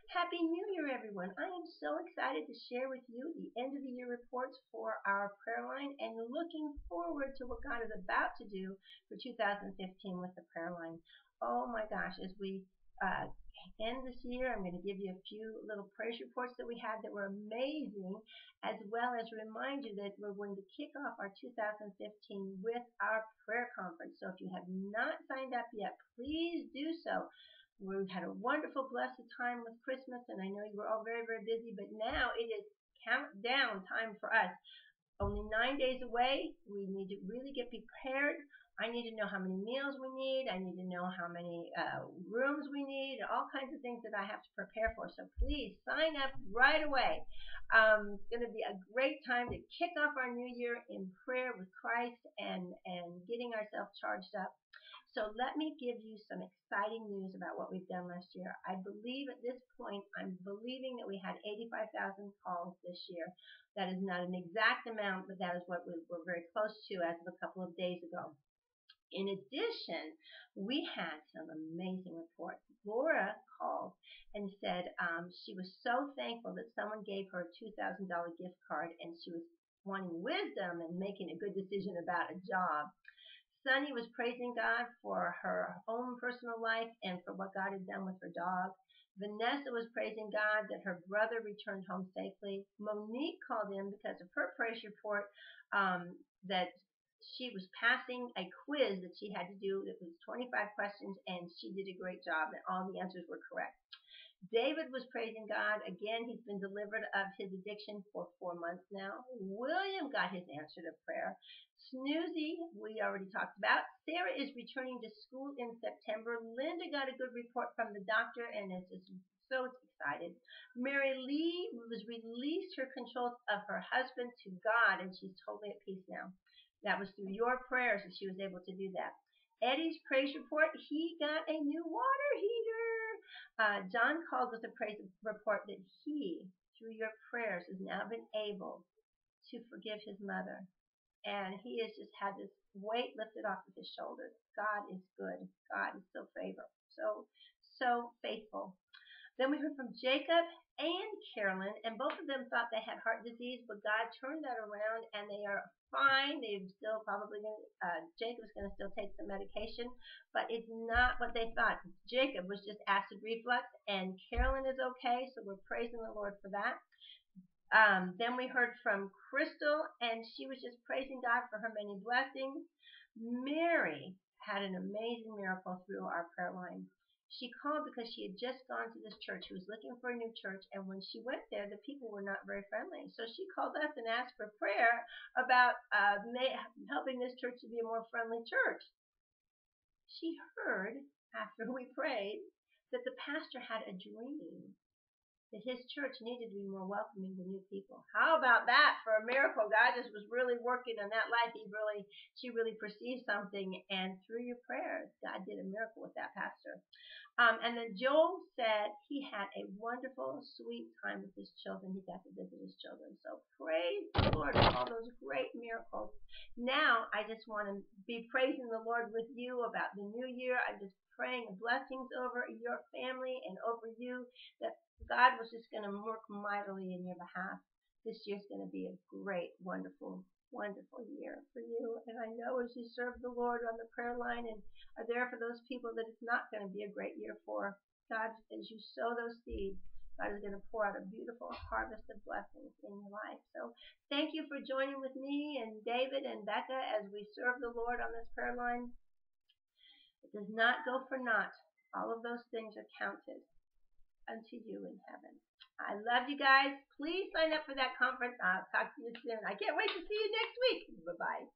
Happy New Year, everyone. I am so excited to share with you the end of the year reports for our prayer line and looking forward to what God is about to do for 2015 with the prayer line. Oh my gosh, as we uh, end this year, I'm going to give you a few little praise reports that we had that were amazing, as well as remind you that we're going to kick off our 2015 with our prayer conference. So if you have not signed up yet, please do so. We had a wonderful, blessed time with Christmas, and I know you were all very, very busy, but now it is countdown time for us. Only 9 days away. We need to really get prepared. I need to know how many meals we need. I need to know how many rooms we need, all kinds of things that I have to prepare for. So please sign up right away. It's going to be a great time to kick off our new year in prayer with Christ and getting ourselves charged up. So let me give you some exciting news about what we've done last year. I believe at this point, I'm believing that we had 85,000 calls this year. That is not an exact amount, but that is what we were very close to as of a couple of days ago. In addition, we had some amazing reports. Laura called and said she was so thankful that someone gave her a $2,000 gift card and she was wanting wisdom and making a good decision about a job. Sunny was praising God for her own personal life and for what God had done with her dog. Vanessa was praising God that her brother returned home safely. Monique called in because of her praise report that she was passing a quiz that she had to do. It was 25 questions, and she did a great job, and all the answers were correct. David was praising God. Again, he's been delivered of his addiction for 4 months now. William got his answer to prayer. Snoozy, we already talked about. Sarah is returning to school in September. Linda got a good report from the doctor and is just so excited. Mary Lee was released her control of her husband to God, and she's totally at peace now. That was through your prayers that she was able to do that. Eddie's praise report, he got a new water heater. John called with a praise report that he, through your prayers, has now been able to forgive his mother. And he has just had this weight lifted off of his shoulders. God is good. God is so faithful, so faithful. Then we heard from Jacob and Carolyn, and both of them thought they had heart disease, but God turned that around, and they are fine. They're still probably going to, Jacob's going to still take some medication, but it's not what they thought. Jacob was just acid reflux, and Carolyn is okay, so we're praising the Lord for that. Then we heard from Crystal, and she was just praising God for her many blessings. Mary had an amazing miracle through our prayer line. She called because she had just gone to this church. She was looking for a new church, and when she went there, the people were not very friendly. So she called us and asked for prayer about helping this church to be a more friendly church. She heard, after we prayed, that the pastor had a dream that his church needed to be more welcoming to new people. How about that for a miracle? God just was really working on that life. She really perceived something, and through your prayers, God did a miracle with that pastor. And then Joel said he had a wonderful, sweet time with his children. He got to visit his children. So praise the Lord for all those great miracles. Now, I just want to be praising the Lord with you about the new year. I'm just praying blessings over your family and over you, that God was just going to work mightily in your behalf. This year's going to be a great, wonderful, wonderful year for you. And I know as you serve the Lord on the prayer line and are there for those people that it's not going to be a great year for, God, as you sow those seeds, God is going to pour out a beautiful harvest of blessings in your life. So thank you for joining with me and David and Becca as we serve the Lord on this prayer line. It does not go for naught. All of those things are counted unto you in heaven. I love you guys. Please sign up for that conference. I'll talk to you soon. I can't wait to see you next week. Bye-bye.